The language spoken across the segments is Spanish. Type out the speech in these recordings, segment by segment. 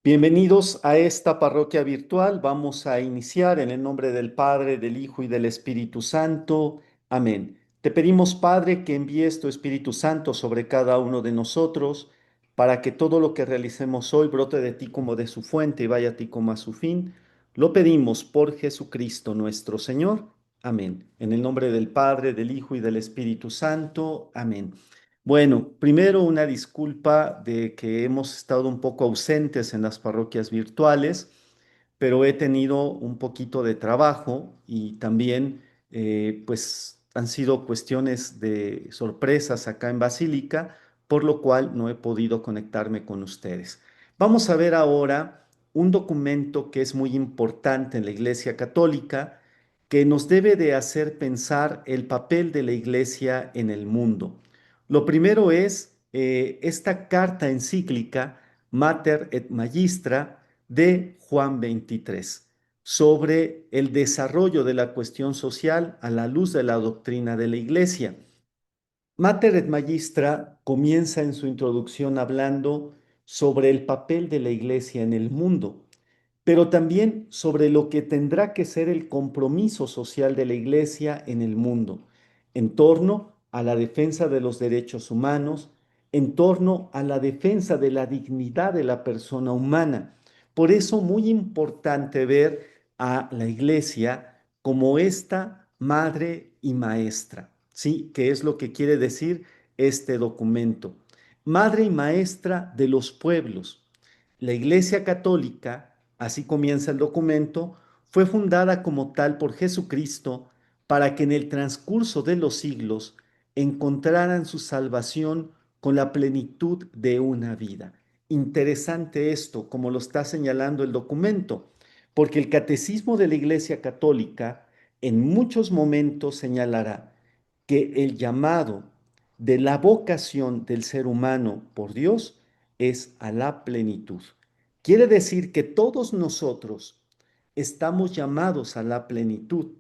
Bienvenidos a esta parroquia virtual. Vamos a iniciar en el nombre del Padre, del Hijo y del Espíritu Santo. Amén. Te pedimos, Padre, que envíes tu Espíritu Santo sobre cada uno de nosotros, para que todo lo que realicemos hoy brote de ti como de su fuente y vaya a ti como a su fin. Lo pedimos por Jesucristo nuestro Señor. Amén. En el nombre del Padre, del Hijo y del Espíritu Santo. Amén. Bueno, primero una disculpa de que hemos estado un poco ausentes en las parroquias virtuales, pero he tenido un poquito de trabajo y también pues han sido cuestiones de sorpresas acá en Basílica, por lo cual no he podido conectarme con ustedes. Vamos a ver ahora un documento que es muy importante en la Iglesia Católica, que nos debe de hacer pensar el papel de la Iglesia en el mundo. Lo primero es esta carta encíclica Mater et Magistra de Juan 23 sobre el desarrollo de la cuestión social a la luz de la doctrina de la Iglesia. Mater et Magistra comienza en su introducción hablando sobre el papel de la Iglesia en el mundo, pero también sobre lo que tendrá que ser el compromiso social de la Iglesia en el mundo, en torno a la defensa de los derechos humanos, en torno a la defensa de la dignidad de la persona humana. Por eso, muy importante ver a la Iglesia como esta madre y maestra, ¿sí? Que es lo que quiere decir este documento. Madre y maestra de los pueblos. La Iglesia Católica, así comienza el documento, fue fundada como tal por Jesucristo para que en el transcurso de los siglos encontraran su salvación con la plenitud de una vida. Interesante esto, como lo está señalando el documento, porque el Catecismo de la Iglesia Católica en muchos momentos señalará que el llamado de la vocación del ser humano por Dios es a la plenitud. Quiere decir que todos nosotros estamos llamados a la plenitud.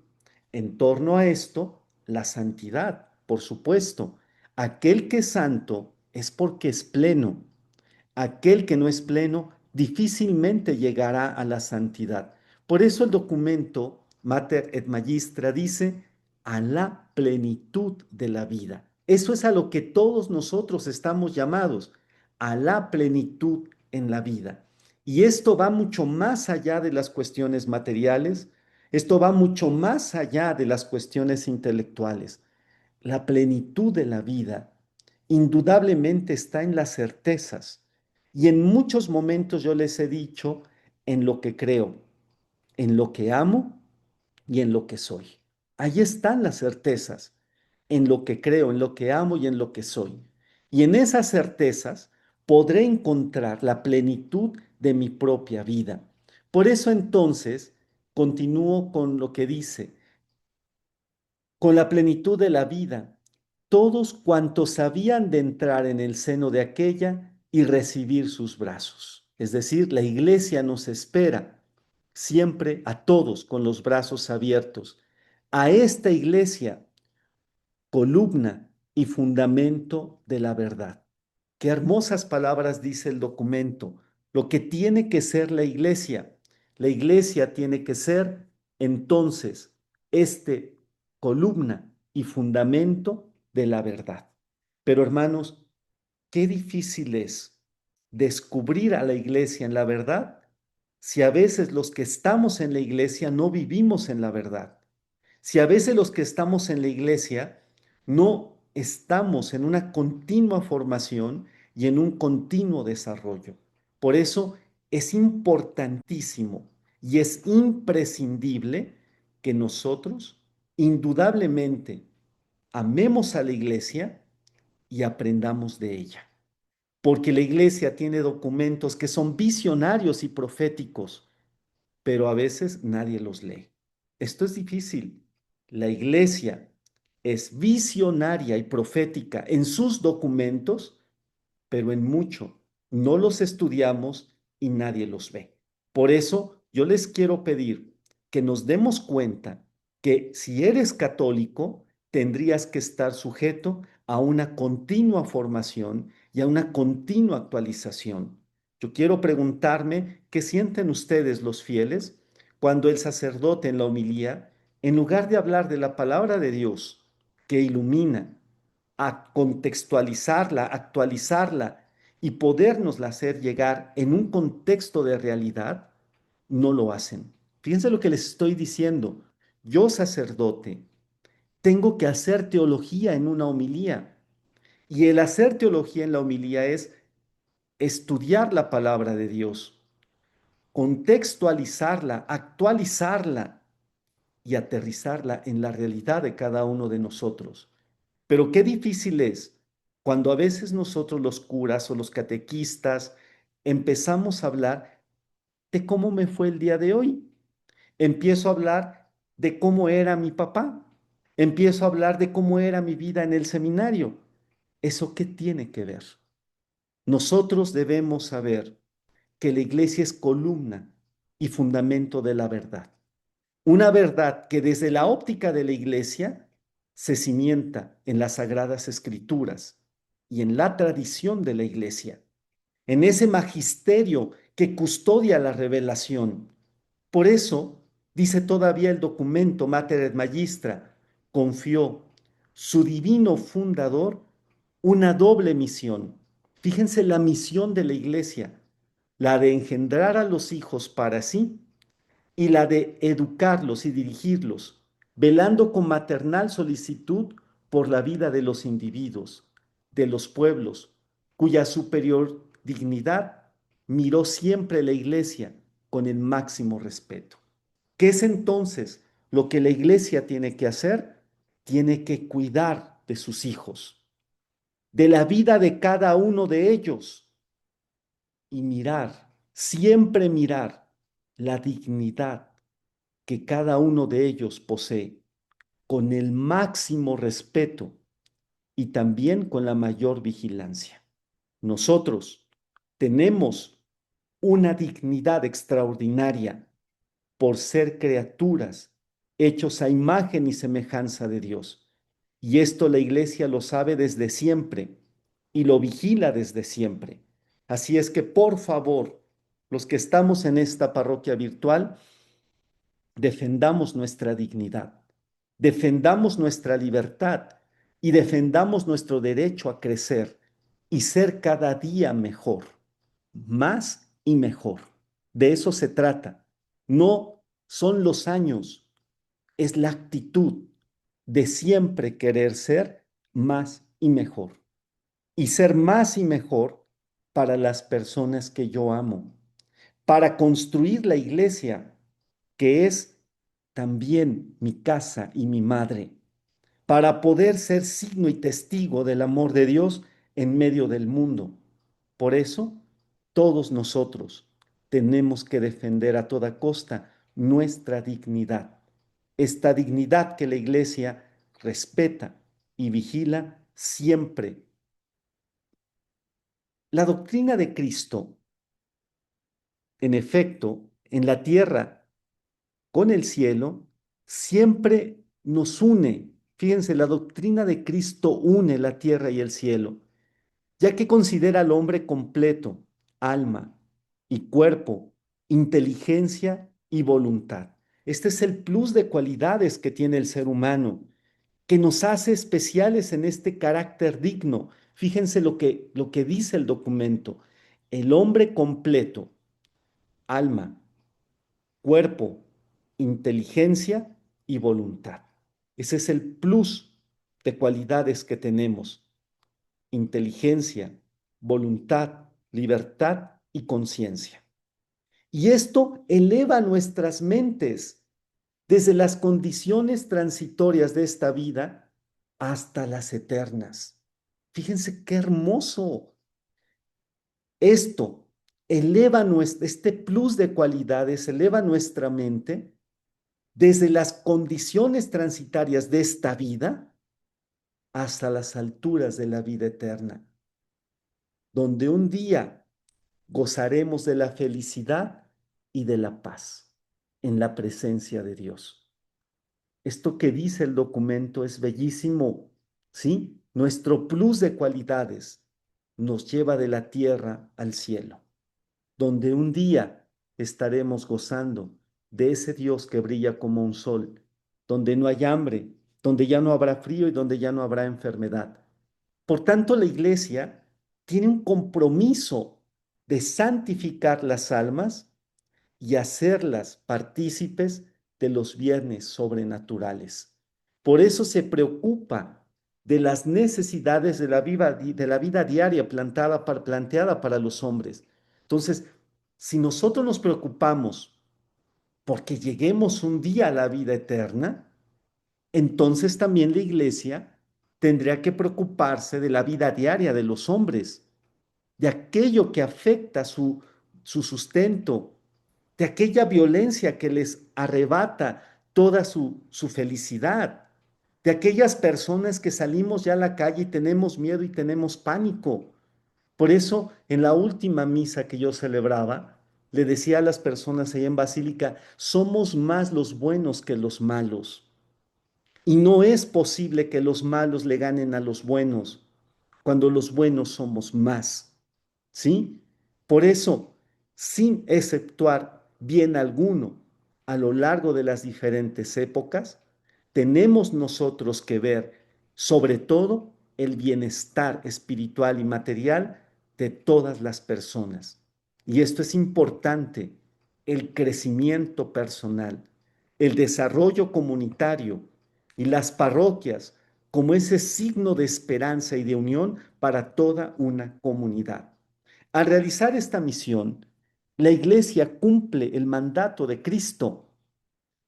En torno a esto, la santidad, por supuesto. Aquel que es santo es porque es pleno. Aquel que no es pleno difícilmente llegará a la santidad. Por eso el documento Mater et Magistra dice a la plenitud de la vida. Eso es a lo que todos nosotros estamos llamados, a la plenitud en la vida. Y esto va mucho más allá de las cuestiones materiales, esto va mucho más allá de las cuestiones intelectuales. La plenitud de la vida indudablemente está en las certezas. Y en muchos momentos yo les he dicho en lo que creo, en lo que amo y en lo que soy. Ahí están las certezas, en lo que creo, en lo que amo y en lo que soy. Y en esas certezas podré encontrar la plenitud de mi propia vida. Por eso entonces continúo con lo que dice, con la plenitud de la vida, todos cuantos habían de entrar en el seno de aquella y recibir sus brazos. Es decir, la iglesia nos espera siempre a todos con los brazos abiertos. A esta iglesia, columna y fundamento de la verdad. Qué hermosas palabras dice el documento. Lo que tiene que ser la iglesia. La iglesia tiene que ser entonces este columna y fundamento de la verdad. Pero hermanos, qué difícil es descubrir a la iglesia en la verdad si a veces los que estamos en la iglesia no vivimos en la verdad. Si a veces los que estamos en la iglesia no estamos en una continua formación y en un continuo desarrollo. Por eso es importantísimo y es imprescindible que nosotros indudablemente amemos a la iglesia y aprendamos de ella. Porque la iglesia tiene documentos que son visionarios y proféticos, pero a veces nadie los lee. Esto es difícil. La iglesia es visionaria y profética en sus documentos, pero en mucho no los estudiamos y nadie los ve. Por eso yo les quiero pedir que nos demos cuenta que si eres católico, tendrías que estar sujeto a una continua formación y a una continua actualización. Yo quiero preguntarme, ¿qué sienten ustedes los fieles cuando el sacerdote en la homilía, en lugar de hablar de la palabra de Dios que ilumina, a contextualizarla, actualizarla y podérnosla hacer llegar en un contexto de realidad, no lo hacen? Fíjense lo que les estoy diciendo. Yo, sacerdote, tengo que hacer teología en una homilía. Y el hacer teología en la homilía es estudiar la palabra de Dios, contextualizarla, actualizarla y aterrizarla en la realidad de cada uno de nosotros. Pero qué difícil es cuando a veces nosotros los curas o los catequistas empezamos a hablar de cómo me fue el día de hoy. Empiezo a hablar de cómo era mi papá. Empiezo a hablar de cómo era mi vida en el seminario. ¿Eso qué tiene que ver? Nosotros debemos saber que la iglesia es columna y fundamento de la verdad. Una verdad que desde la óptica de la iglesia se cimienta en las sagradas escrituras y en la tradición de la iglesia, en ese magisterio que custodia la revelación. Por eso, dice todavía el documento Mater et Magistra, confió su divino fundador una doble misión. Fíjense la misión de la iglesia, la de engendrar a los hijos para sí y la de educarlos y dirigirlos, velando con maternal solicitud por la vida de los individuos, de los pueblos, cuya superior dignidad miró siempre la iglesia con el máximo respeto. ¿Qué es entonces lo que la iglesia tiene que hacer? Tiene que cuidar de sus hijos, de la vida de cada uno de ellos y mirar, siempre mirar la dignidad que cada uno de ellos posee con el máximo respeto y también con la mayor vigilancia. Nosotros tenemos una dignidad extraordinaria por ser criaturas hechos a imagen y semejanza de Dios. Y esto la iglesia lo sabe desde siempre y lo vigila desde siempre. Así es que, por favor, los que estamos en esta parroquia virtual, defendamos nuestra dignidad, defendamos nuestra libertad y defendamos nuestro derecho a crecer y ser cada día mejor, más y mejor. De eso se trata. No son los años, es la actitud de siempre querer ser más y mejor. Y ser más y mejor para las personas que yo amo, para construir la iglesia, que es también mi casa y mi madre, para poder ser signo y testigo del amor de Dios en medio del mundo. Por eso, todos nosotros tenemos que defender a toda costa nuestra dignidad, esta dignidad que la iglesia respeta y vigila siempre. La doctrina de Cristo, en efecto, en la tierra con el cielo, siempre nos une. Fíjense, la doctrina de Cristo une la tierra y el cielo, ya que considera al hombre completo, alma y cuerpo, inteligencia y voluntad. Este es el plus de cualidades que tiene el ser humano, que nos hace especiales en este carácter digno. Fíjense lo que dice el documento. El hombre completo, alma, cuerpo, inteligencia y voluntad. Ese es el plus de cualidades que tenemos: inteligencia, voluntad, libertad y conciencia. Y esto eleva nuestras mentes desde las condiciones transitorias de esta vida hasta las eternas. Fíjense qué hermoso. Esto eleva este plus de cualidades, eleva nuestra mente desde las condiciones transitarias de esta vida hasta las alturas de la vida eterna, donde un día gozaremos de la felicidad y de la paz en la presencia de Dios. Esto que dice el documento es bellísimo, ¿sí? Nuestro plus de cualidades nos lleva de la tierra al cielo. donde un día estaremos gozando de ese Dios que brilla como un sol, donde no hay hambre, donde ya no habrá frío y donde ya no habrá enfermedad. Por tanto, la iglesia tiene un compromiso de santificar las almas y hacerlas partícipes de los bienes sobrenaturales. Por eso se preocupa de las necesidades de la vida diaria planteada para los hombres. Entonces, si nosotros nos preocupamos porque lleguemos un día a la vida eterna, entonces también la iglesia tendría que preocuparse de la vida diaria de los hombres, de aquello que afecta su sustento, de aquella violencia que les arrebata toda su felicidad, de aquellas personas que salimos ya a la calle y tenemos miedo y tenemos pánico. Por eso, en la última misa que yo celebraba, le decía a las personas ahí en Basílica, somos más los buenos que los malos. Y no es posible que los malos le ganen a los buenos cuando los buenos somos más. ¿Sí? Por eso, sin exceptuar bien alguno a lo largo de las diferentes épocas, tenemos nosotros que ver sobre todo el bienestar espiritual y material de todas las personas. Y esto es importante, el crecimiento personal, el desarrollo comunitario y las parroquias como ese signo de esperanza y de unión para toda una comunidad. Al realizar esta misión, la Iglesia cumple el mandato de Cristo,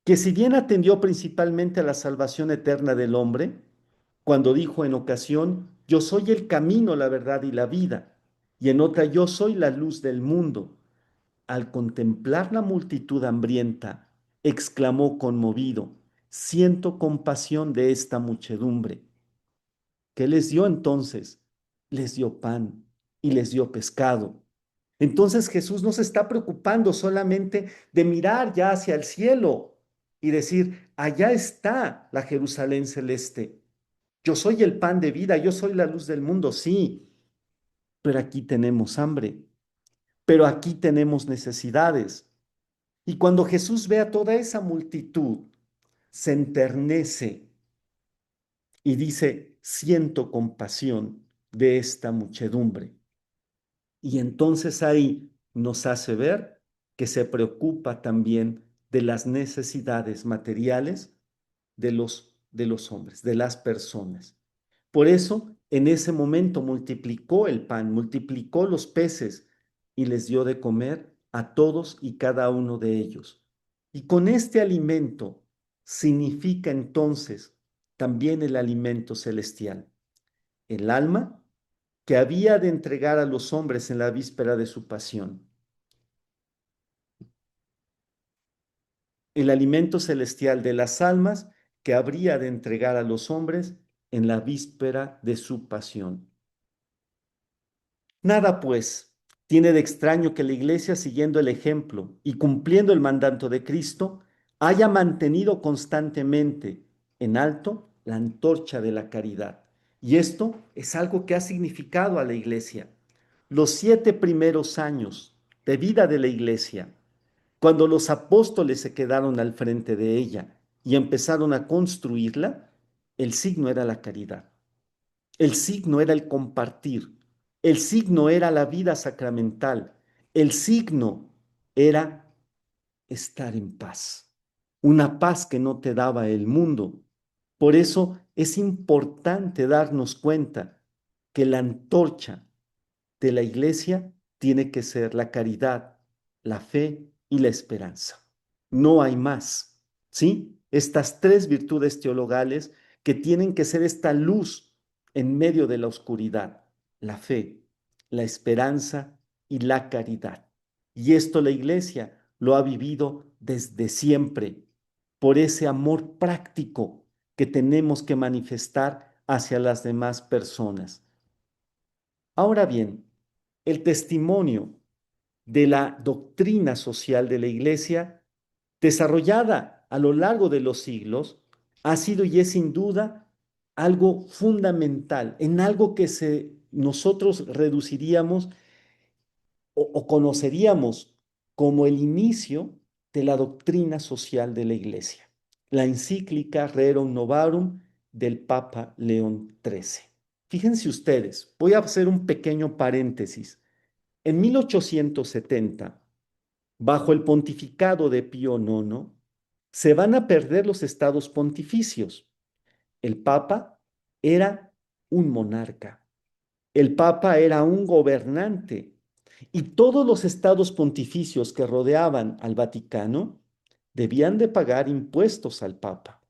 que si bien atendió principalmente a la salvación eterna del hombre, cuando dijo en ocasión, yo soy el camino, la verdad y la vida, y en otra, yo soy la luz del mundo, al contemplar la multitud hambrienta, exclamó conmovido, siento compasión de esta muchedumbre. ¿Qué les dio entonces? Les dio pan y les dio pescado. Entonces Jesús no se está preocupando solamente de mirar ya hacia el cielo y decir, allá está la Jerusalén celeste. Yo soy el pan de vida, yo soy la luz del mundo, sí, pero aquí tenemos hambre, pero aquí tenemos necesidades. Y cuando Jesús ve a toda esa multitud, se enternece y dice, siento compasión de esta muchedumbre. Y entonces ahí nos hace ver que se preocupa también de las necesidades materiales de los hombres, de las personas. Por eso, en ese momento multiplicó el pan, multiplicó los peces y les dio de comer a todos y cada uno de ellos. Y con este alimento significa entonces también el alimento celestial. El alma que había de entregar a los hombres en la víspera de su pasión. El alimento celestial de las almas que habría de entregar a los hombres en la víspera de su pasión. Nada, pues, tiene de extraño que la Iglesia, siguiendo el ejemplo y cumpliendo el mandato de Cristo, haya mantenido constantemente en alto la antorcha de la caridad. Y esto es algo que ha significado a la Iglesia. Los 7 primeros años de vida de la Iglesia, cuando los apóstoles se quedaron al frente de ella y empezaron a construirla, el signo era la caridad. El signo era el compartir, el signo era la vida sacramental, el signo era estar en paz, una paz que no te daba el mundo. Por eso es importante darnos cuenta que la antorcha de la iglesia tiene que ser la caridad, la fe y la esperanza. No hay más, ¿sí? Estas 3 virtudes teologales que tienen que ser esta luz en medio de la oscuridad, la fe, la esperanza y la caridad. Y esto la iglesia lo ha vivido desde siempre, por ese amor práctico que tenemos que manifestar hacia las demás personas. Ahora bien, el testimonio de la doctrina social de la Iglesia, desarrollada a lo largo de los siglos, ha sido y es sin duda algo fundamental, en algo que nosotros reduciríamos o conoceríamos como el inicio de la doctrina social de la Iglesia, la encíclica Rerum Novarum del Papa León XIII. Fíjense ustedes, voy a hacer un pequeño paréntesis. En 1870, bajo el pontificado de Pío IX, se van a perder los estados pontificios. El Papa era un monarca, el Papa era un gobernante y todos los estados pontificios que rodeaban al Vaticano debían de pagar impuestos al Papa.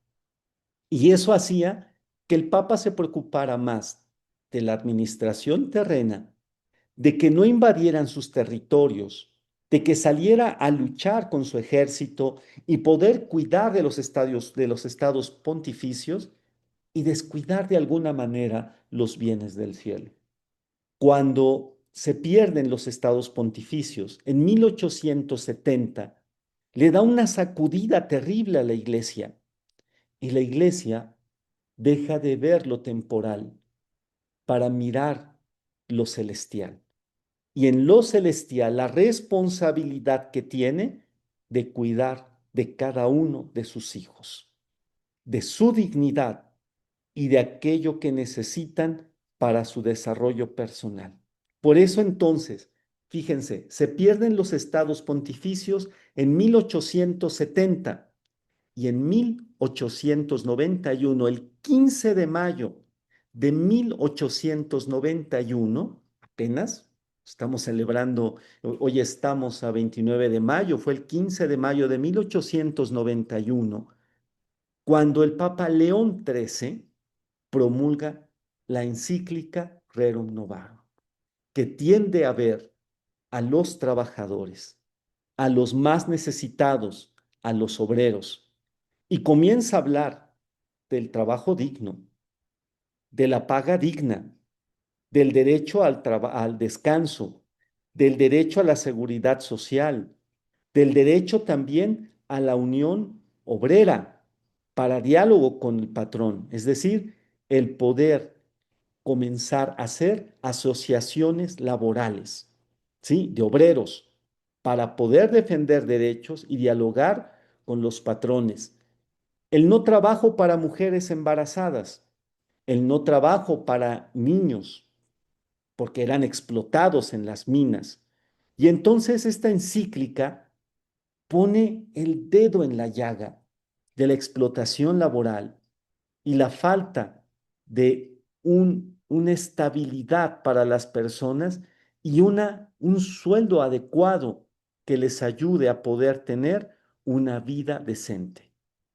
Y eso hacía que el Papa se preocupara más de la administración terrena, de que no invadieran sus territorios, de que saliera a luchar con su ejército y poder cuidar de los estados pontificios y descuidar de alguna manera los bienes del cielo. Cuando se pierden los estados pontificios, en 1870, le da una sacudida terrible a la iglesia y la iglesia deja de ver lo temporal para mirar lo celestial. Y en lo celestial, la responsabilidad que tiene de cuidar de cada uno de sus hijos, de su dignidad y de aquello que necesitan para su desarrollo personal. Por eso entonces, fíjense, se pierden los estados pontificios en 1870 y en 1891, el 15 de mayo de 1891, apenas estamos celebrando, hoy estamos a 29 de mayo, fue el 15 de mayo de 1891, cuando el Papa León XIII promulga la encíclica Rerum Novarum, que tiende a ver a los trabajadores, a los más necesitados, a los obreros, y comienza a hablar del trabajo digno, de la paga digna, del derecho al descanso, del derecho a la seguridad social, del derecho también a la unión obrera para diálogo con el patrón, es decir, el poder comenzar a hacer asociaciones laborales, ¿sí? De obreros, para poder defender derechos y dialogar con los patrones. El no trabajo para mujeres embarazadas, el no trabajo para niños, porque eran explotados en las minas. Y entonces esta encíclica pone el dedo en la llaga de la explotación laboral y la falta de una estabilidad para las personas y un sueldo adecuado que les ayude a poder tener una vida decente.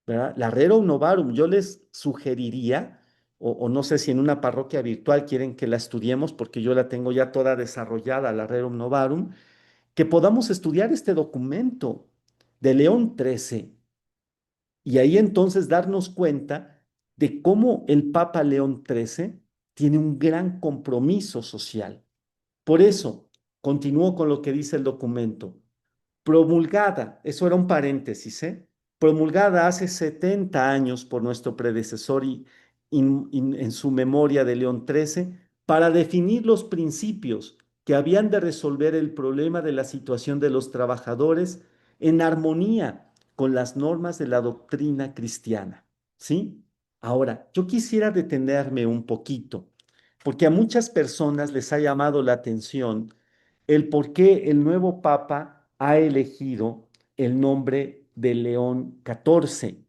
¿Verdad? La Rerum Novarum, yo les sugeriría, o no sé si en una parroquia virtual quieren que la estudiemos, porque yo la tengo ya toda desarrollada, la Rerum Novarum, que podamos estudiar este documento de León XIII y ahí entonces darnos cuenta de cómo el Papa León XIII tiene un gran compromiso social. Por eso, continúo con lo que dice el documento. Promulgada, eso era un paréntesis, ¿eh? Promulgada hace 70 años por nuestro predecesor y en su memoria de León XIII para definir los principios que habían de resolver el problema de la situación de los trabajadores en armonía con las normas de la doctrina cristiana, ¿sí? Ahora, yo quisiera detenerme un poquito, porque a muchas personas les ha llamado la atención el por qué el nuevo Papa ha elegido el nombre de León XIV.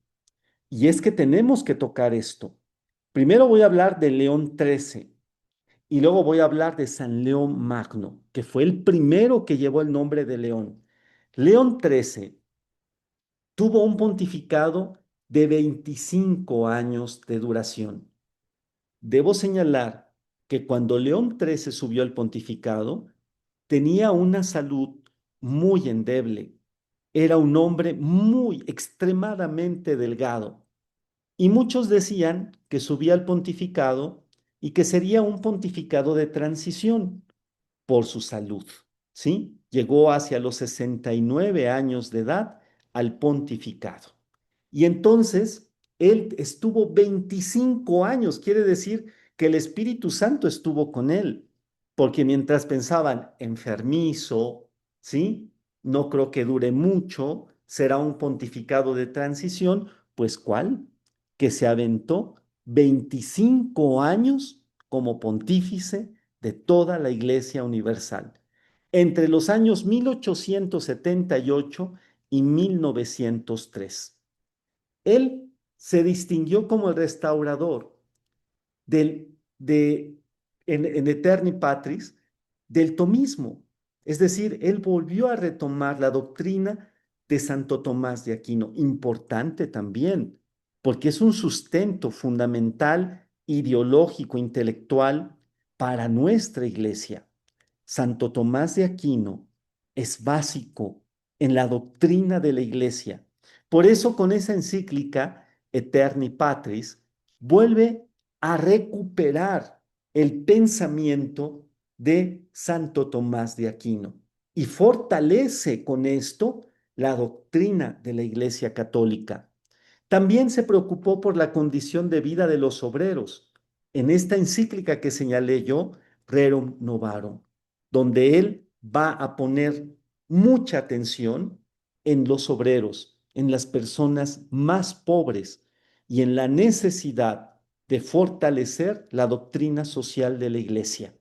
Y es que tenemos que tocar esto. Primero voy a hablar de León XIII y luego voy a hablar de San León Magno, que fue el primero que llevó el nombre de León. León XIII tuvo un pontificado de 25 años de duración. Debo señalar que cuando León XIII subió al pontificado, tenía una salud muy endeble. Era un hombre muy extremadamente delgado. Y muchos decían que subía al pontificado y que sería un pontificado de transición por su salud, ¿sí? Llegó hacia los 69 años de edad al pontificado. Y entonces él estuvo 25 años, quiere decir que el Espíritu Santo estuvo con él. porque mientras pensaban enfermizo, ¿sí? No creo que dure mucho, será un pontificado de transición, pues ¿cuál? Que se aventó 25 años como pontífice de toda la Iglesia Universal, entre los años 1878 y 1903. Él se distinguió como el restaurador del, de, en Eterni Patris del tomismo. Es decir, él volvió a retomar la doctrina de Santo Tomás de Aquino, importante también, porque es un sustento fundamental, ideológico, intelectual para nuestra iglesia. Santo Tomás de Aquino es básico en la doctrina de la iglesia. Por eso con esa encíclica, Eterni Patris, vuelve a recuperar el pensamiento de Santo Tomás de Aquino y fortalece con esto la doctrina de la Iglesia Católica. También se preocupó por la condición de vida de los obreros. En esta encíclica que señalé yo, Rerum Novarum, donde él va a poner mucha atención en los obreros, en las personas más pobres y en la necesidad de fortalecer la doctrina social de la Iglesia.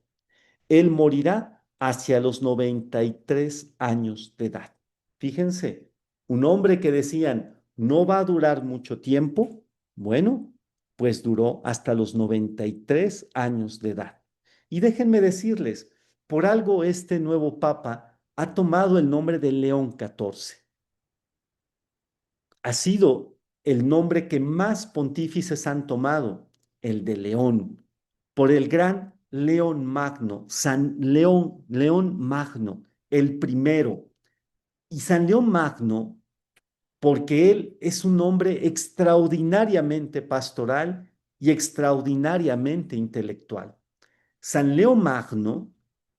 Él morirá hacia los 93 años de edad. Fíjense, un hombre que decían no va a durar mucho tiempo, bueno, pues duró hasta los 93 años de edad. Y déjenme decirles, por algo este nuevo papa ha tomado el nombre de León XIV. Ha sido el nombre que más pontífices han tomado, el de León, por el gran León Magno, San León, León Magno, el primero. Y San León Magno, porque él es un hombre extraordinariamente pastoral y extraordinariamente intelectual. San León Magno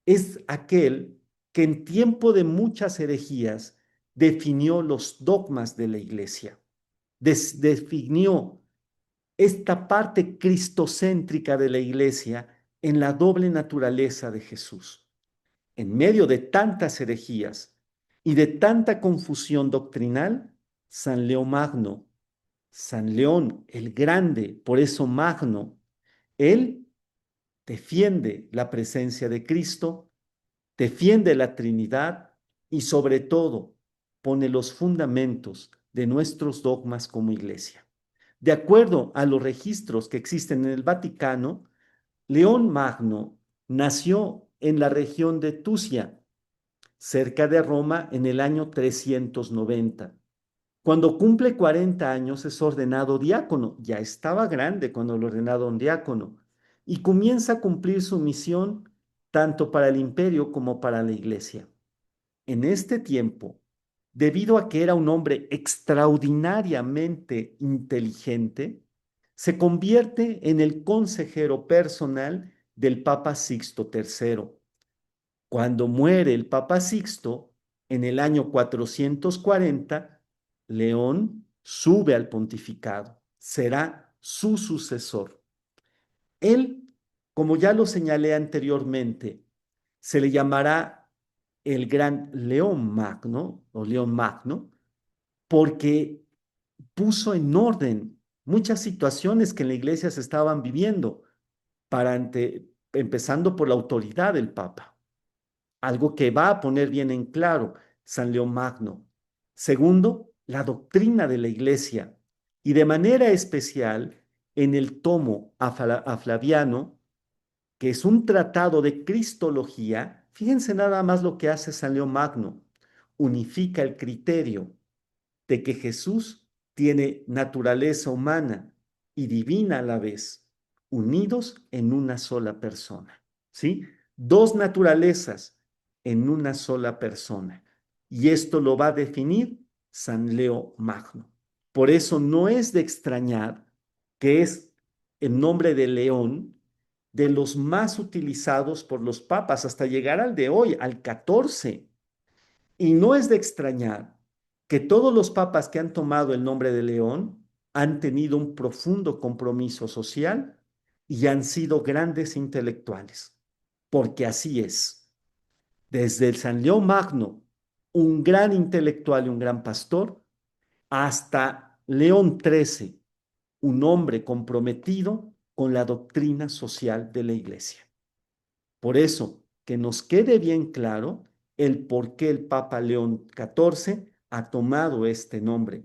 es aquel que en tiempo de muchas herejías definió los dogmas de la iglesia, definió esta parte cristocéntrica de la iglesia en la doble naturaleza de Jesús. En medio de tantas herejías y de tanta confusión doctrinal, San León Magno, San León el Grande, por eso Magno, él defiende la presencia de Cristo, defiende la Trinidad y sobre todo pone los fundamentos de nuestros dogmas como iglesia. De acuerdo a los registros que existen en el Vaticano, León Magno nació en la región de Tusia, cerca de Roma, en el año 390. Cuando cumple 40 años es ordenado diácono, ya estaba grande cuando lo ordenaron diácono, y comienza a cumplir su misión tanto para el imperio como para la iglesia. En este tiempo, debido a que era un hombre extraordinariamente inteligente, se convierte en el consejero personal del Papa Sixto III. Cuando muere el Papa Sixto, en el año 440, León sube al pontificado, será su sucesor. Él, como ya lo señalé anteriormente, se le llamará el gran León Magno o León Magno, porque puso en orden muchas situaciones que en la iglesia se estaban viviendo, empezando por la autoridad del Papa, algo que va a poner bien en claro San León Magno. Segundo, la doctrina de la iglesia y de manera especial en el tomo a Flaviano, que es un tratado de cristología. Fíjense nada más lo que hace San León Magno. Unifica el criterio de que Jesús tiene naturaleza humana y divina a la vez, unidos en una sola persona, ¿sí? Dos naturalezas en una sola persona. Y esto lo va a definir San Leo Magno. Por eso no es de extrañar que es el nombre de León de los más utilizados por los papas hasta llegar al de hoy, al 14. Y no es de extrañar que todos los papas que han tomado el nombre de León han tenido un profundo compromiso social y han sido grandes intelectuales. porque así es. Desde el San León Magno, un gran intelectual y un gran pastor, hasta León XIII, un hombre comprometido con la doctrina social de la Iglesia. Por eso, que nos quede bien claro el por qué el Papa León XIV ha tomado este nombre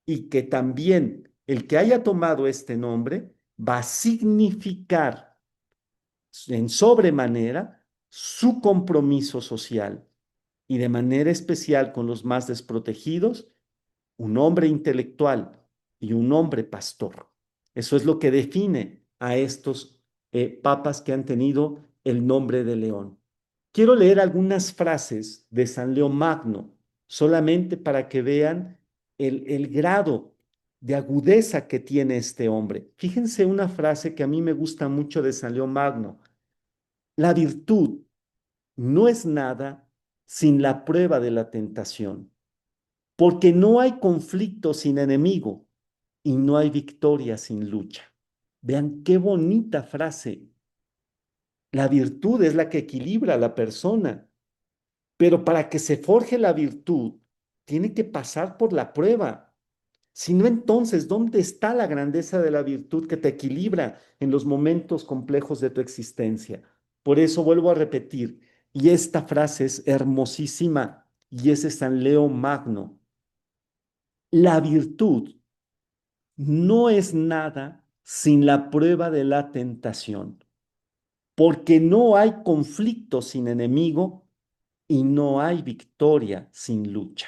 y que también el que haya tomado este nombre va a significar en sobremanera su compromiso social y de manera especial con los más desprotegidos, un hombre intelectual y un hombre pastor. Eso es lo que define a estos papas que han tenido el nombre de León. Quiero leer algunas frases de San León Magno, solamente para que vean el grado de agudeza que tiene este hombre. Fíjense una frase que a mí me gusta mucho de San León Magno. La virtud no es nada sin la prueba de la tentación, porque no hay conflicto sin enemigo y no hay victoria sin lucha. Vean qué bonita frase. La virtud es la que equilibra a la persona, pero para que se forje la virtud, tiene que pasar por la prueba. Si no, entonces, ¿dónde está la grandeza de la virtud que te equilibra en los momentos complejos de tu existencia? Por eso vuelvo a repetir, y esta frase es hermosísima, y es de San Leo Magno. La virtud no es nada sin la prueba de la tentación, porque no hay conflicto sin enemigo y no hay victoria sin lucha.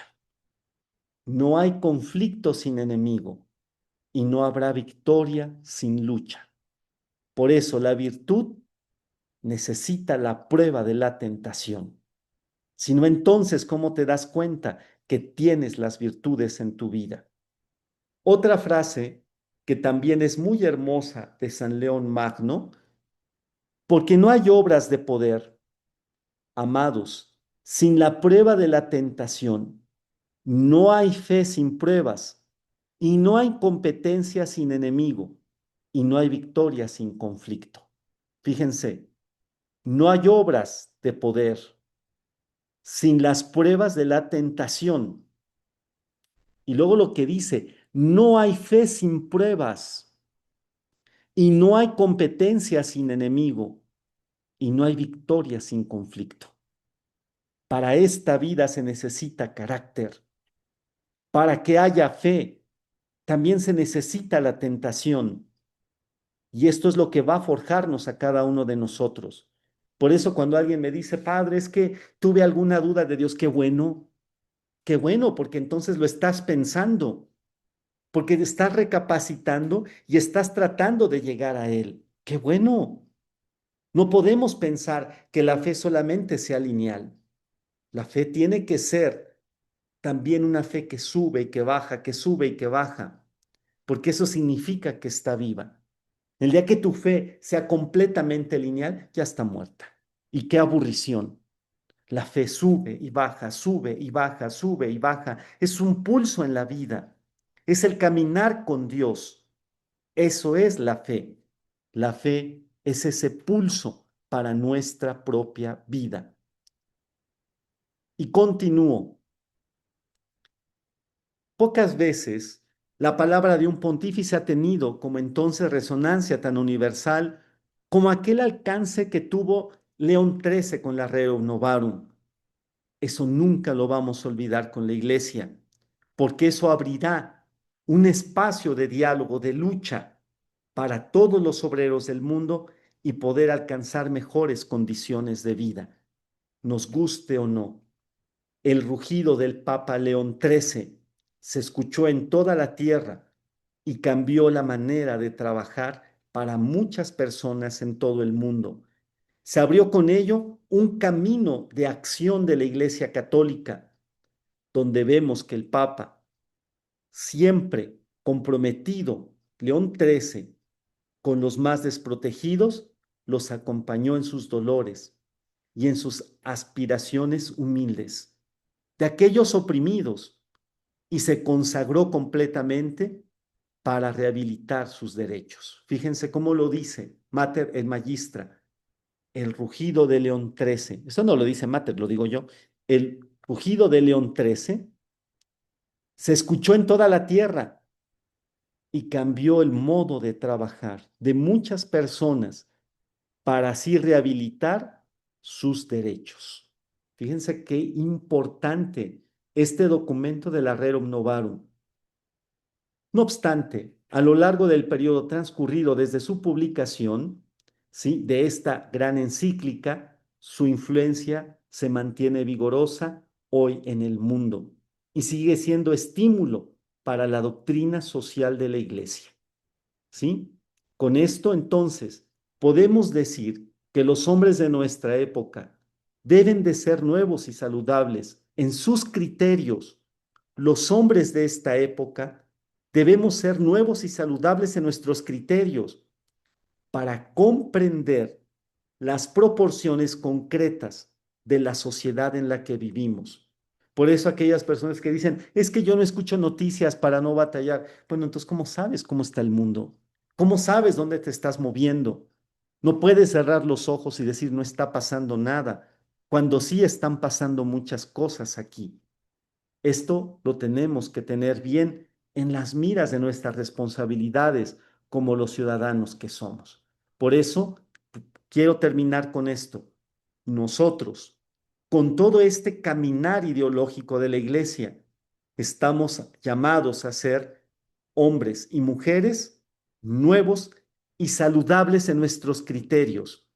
No hay conflicto sin enemigo y no habrá victoria sin lucha. Por eso la virtud necesita la prueba de la tentación. Si no, entonces, ¿cómo te das cuenta que tienes las virtudes en tu vida? Otra frase que también es muy hermosa de San León Magno, porque no hay obras de poder, amados, sin la prueba de la tentación. No hay fe sin pruebas, y no hay competencia sin enemigo, y no hay victoria sin conflicto. Fíjense, no hay obras de poder sin las pruebas de la tentación. Y luego lo que dice, no hay fe sin pruebas, y no hay competencia sin enemigo, y no hay victoria sin conflicto. Para esta vida se necesita carácter. Para que haya fe, también se necesita la tentación. Y esto es lo que va a forjarnos a cada uno de nosotros. Por eso cuando alguien me dice, Padre, es que tuve alguna duda de Dios, qué bueno, porque entonces lo estás pensando, porque estás recapacitando y estás tratando de llegar a Él. Qué bueno. No podemos pensar que la fe solamente sea lineal. La fe tiene que ser también una fe que sube y que baja, que sube y que baja, porque eso significa que está viva. El día que tu fe sea completamente lineal, ya está muerta. Y qué aburrición. La fe sube y baja, sube y baja, sube y baja. Es un pulso en la vida. Es el caminar con Dios. Eso es la fe. La fe es ese pulso para nuestra propia vida. Y continúo. Pocas veces la palabra de un pontífice ha tenido como entonces resonancia tan universal como aquel alcance que tuvo León XIII con la Rerum Novarum. Eso nunca lo vamos a olvidar con la Iglesia, porque eso abrirá un espacio de diálogo, de lucha para todos los obreros del mundo y poder alcanzar mejores condiciones de vida, nos guste o no. El rugido del Papa León XIII se escuchó en toda la tierra y cambió la manera de trabajar para muchas personas en todo el mundo. Se abrió con ello un camino de acción de la Iglesia Católica, donde vemos que el Papa, siempre comprometido, León XIII, con los más desprotegidos, los acompañó en sus dolores y en sus aspiraciones humildes de aquellos oprimidos y se consagró completamente para rehabilitar sus derechos. Fíjense cómo lo dice Mater et Magistra. el rugido de León 13. Eso no lo dice Mater, lo digo yo. El rugido de León 13 se escuchó en toda la tierra y cambió el modo de trabajar de muchas personas para así rehabilitar sus derechos. Fíjense qué importante este documento del Rerum Novarum. No obstante, a lo largo del periodo transcurrido desde su publicación, ¿sí?, de esta gran encíclica, su influencia se mantiene vigorosa hoy en el mundo y sigue siendo estímulo para la doctrina social de la Iglesia. ¿Sí? Con esto, entonces, podemos decir que los hombres de nuestra época deben de ser nuevos y saludables en sus criterios. Los hombres de esta época debemos ser nuevos y saludables en nuestros criterios para comprender las proporciones concretas de la sociedad en la que vivimos. Por eso aquellas personas que dicen, es que yo no escucho noticias para no batallar. Bueno, entonces, ¿cómo sabes cómo está el mundo? ¿Cómo sabes dónde te estás moviendo? No puedes cerrar los ojos y decir, no está pasando nada, cuando sí están pasando muchas cosas aquí. Esto lo tenemos que tener bien en las miras de nuestras responsabilidades como los ciudadanos que somos. Por eso, quiero terminar con esto. Nosotros, con todo este caminar ideológico de la Iglesia, estamos llamados a ser hombres y mujeres nuevos y saludables en nuestros criterios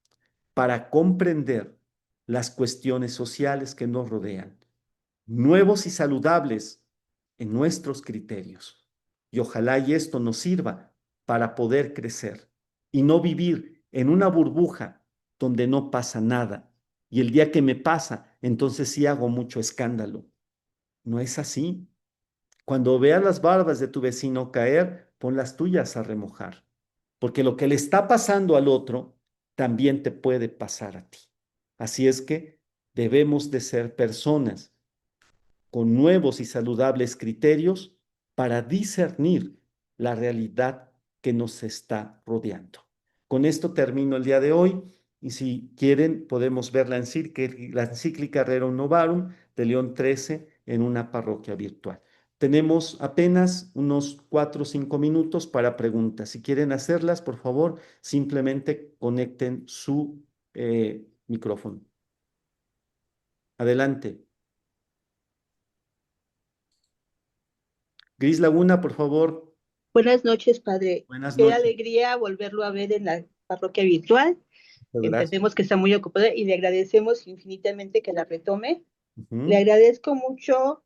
para comprender las cuestiones sociales que nos rodean, nuevos y saludables en nuestros criterios. Y ojalá y esto nos sirva para poder crecer y no vivir en una burbuja donde no pasa nada. Y el día que me pasa, entonces sí hago mucho escándalo. No es así. Cuando veas las barbas de tu vecino caer, pon las tuyas a remojar, porque lo que le está pasando al otro también te puede pasar a ti. Así es que debemos de ser personas con nuevos y saludables criterios para discernir la realidad que nos está rodeando. Con esto termino el día de hoy y si quieren podemos ver la encíclica Rerum Novarum de León XIII en una parroquia virtual. Tenemos apenas unos 4 o 5 minutos para preguntas. Si quieren hacerlas, por favor, simplemente conecten su micrófono. Adelante. Gris Laguna, por favor. Buenas noches, padre. Buenas Qué noches. alegría volverlo a ver en la parroquia virtual. Muchas gracias. Entendemos que está muy ocupada y le agradecemos infinitamente que la retome. Le Ujú, agradezco mucho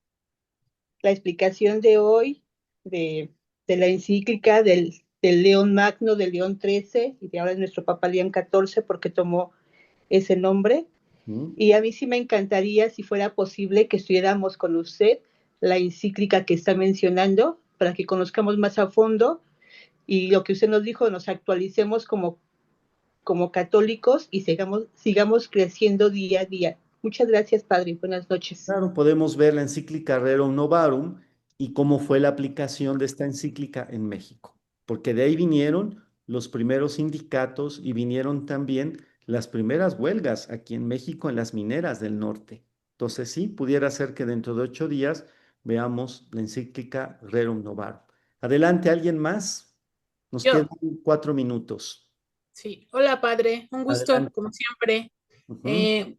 la explicación de hoy de la encíclica del León Magno, del León XIII y de ahora nuestro Papa León XIV porque tomó ese nombre. ujú. Y a mí sí me encantaría, si fuera posible, que estuviéramos con usted la encíclica que está mencionando para que conozcamos más a fondo y lo que usted nos dijo, nos actualicemos como católicos y sigamos creciendo día a día. Muchas gracias, Padre. Buenas noches. Claro, podemos ver la encíclica Rerum Novarum y cómo fue la aplicación de esta encíclica en México, porque de ahí vinieron los primeros sindicatos y vinieron también las primeras huelgas aquí en México en las mineras del norte. Entonces sí, pudiera ser que dentro de 8 días veamos la encíclica Rerum Novarum. Adelante, ¿alguien más? Nos quedan Yo, 4 minutos. sí. Hola, padre. Un gusto, Adelante. como siempre. Ujú, Eh,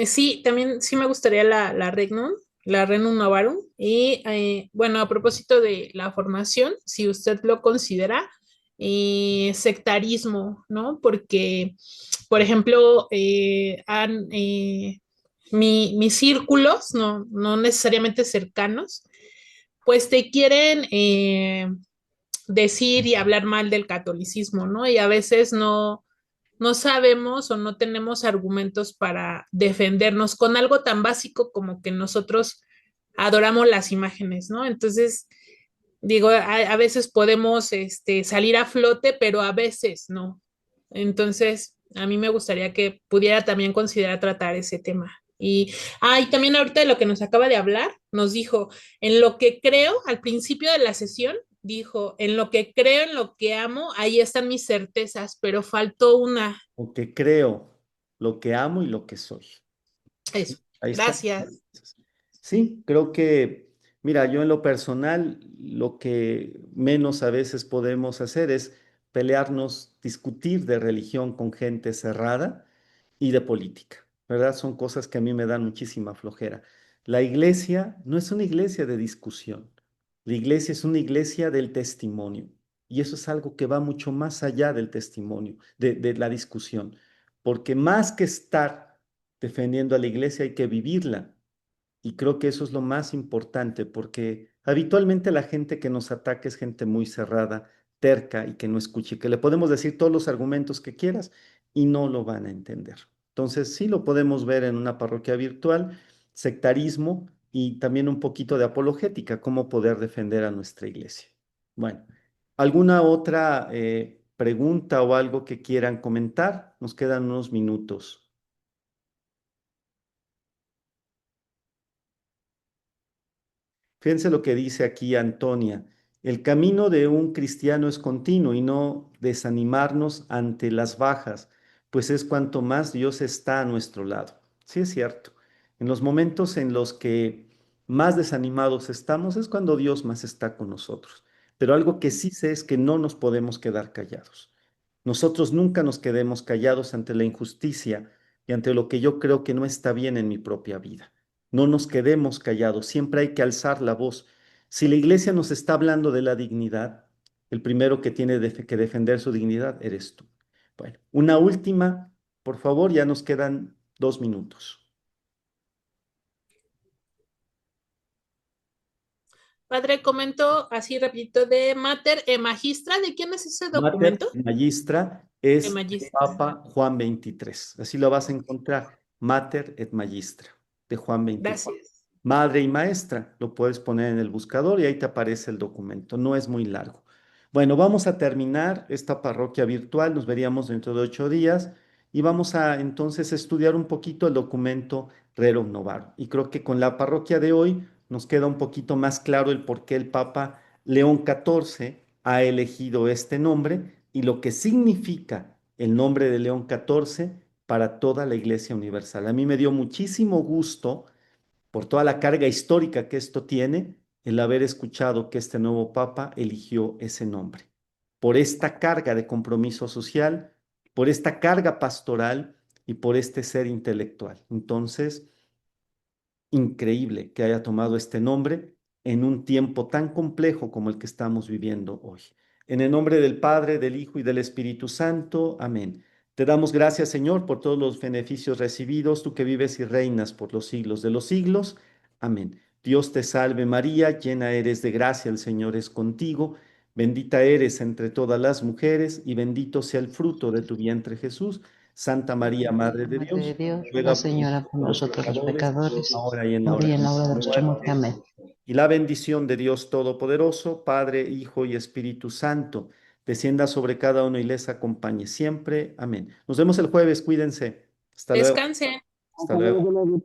sí, también sí me gustaría la Renum Novarum. Y bueno, a propósito de la formación, si usted lo considera sectarismo, ¿no? Porque, por ejemplo, mis círculos, no necesariamente cercanos, pues te quieren decir y hablar mal del catolicismo, ¿no? Y a veces no sabemos o no tenemos argumentos para defendernos con algo tan básico como que nosotros adoramos las imágenes, ¿no? Entonces, digo, a veces podemos salir a flote, pero a veces no. Entonces, a mí me gustaría que pudiera también considerar tratar ese tema. Y también ahorita de lo que nos acaba de hablar, nos dijo, en lo que creo, al principio de la sesión, dijo, en lo que creo, en lo que amo, ahí están mis certezas, pero faltó una. o que creo. lo que amo y lo que soy. Eso. Ahí está. Gracias. Sí, creo que, mira, yo en lo personal, lo que menos a veces podemos hacer es pelearnos, discutir de religión con gente cerrada y de política, ¿verdad? Son cosas que a mí me dan muchísima flojera. La iglesia no es una iglesia de discusión, la iglesia es una iglesia del testimonio y eso es algo que va mucho más allá del testimonio, de la discusión, porque más que estar defendiendo a la iglesia hay que vivirla. Y creo que eso es lo más importante, porque habitualmente la gente que nos ataca es gente muy cerrada, terca y que no escuche, que le podemos decir todos los argumentos que quieras y no lo van a entender. Entonces, sí lo podemos ver en una parroquia virtual, sectarismo y también un poquito de apologética, cómo poder defender a nuestra iglesia. Bueno, ¿alguna otra pregunta o algo que quieran comentar? Nos quedan unos minutos. Fíjense lo que dice aquí Antonia. El camino de un cristiano es continuo y no desanimarnos ante las bajas, pues es cuanto más Dios está a nuestro lado. Sí, es cierto. En los momentos en los que más desanimados estamos es cuando Dios más está con nosotros. Pero algo que sí sé es que no nos podemos quedar callados. Nosotros nunca nos quedemos callados ante la injusticia y ante lo que yo creo que no está bien en mi propia vida. No nos quedemos callados, siempre hay que alzar la voz. Si la iglesia nos está hablando de la dignidad, el primero que tiene que defender su dignidad eres tú. Bueno, una última, por favor, ya nos quedan 2 minutos. Padre, comento así rapidito de Mater e Magistra. ¿De quién es ese Mater documento? Magistra De es Magistra. Papa Juan 23. Así lo vas a encontrar. Mater et Magistra de Juan 23. Gracias. Madre y maestra, lo puedes poner en el buscador y ahí te aparece el documento. No es muy largo. Bueno, vamos a terminar esta parroquia virtual. Nos veríamos dentro de 8 días y vamos a entonces estudiar un poquito el documento Rerum Novarum. Y creo que con la parroquia de hoy nos queda un poquito más claro el por qué el Papa León XIV ha elegido este nombre y lo que significa el nombre de León XIV para toda la Iglesia Universal. A mí me dio muchísimo gusto por toda la carga histórica que esto tiene, el haber escuchado que este nuevo Papa eligió ese nombre, por esta carga de compromiso social, por esta carga pastoral y por este ser intelectual. Entonces, increíble que haya tomado este nombre en un tiempo tan complejo como el que estamos viviendo hoy. En el nombre del Padre, del Hijo y del Espíritu Santo. Amén. Te damos gracias, Señor, por todos los beneficios recibidos, tú que vives y reinas por los siglos de los siglos. Amén. Dios te salve María, llena eres de gracia, el Señor es contigo. Bendita eres entre todas las mujeres y bendito sea el fruto de tu vientre Jesús. Santa María, Madre de Madre de Dios, Dios, ruega ruega por Señora por los nosotros los pecadores, pecadores, ahora y en la ahora hora y de en la hora de nuestra nuestra muerte. muerte. Amén. Y la bendición de Dios Todopoderoso, Padre, Hijo y Espíritu Santo, descienda sobre cada uno y les acompañe siempre. Amén. Nos vemos el jueves, cuídense. Hasta luego. Descansen. Hasta luego.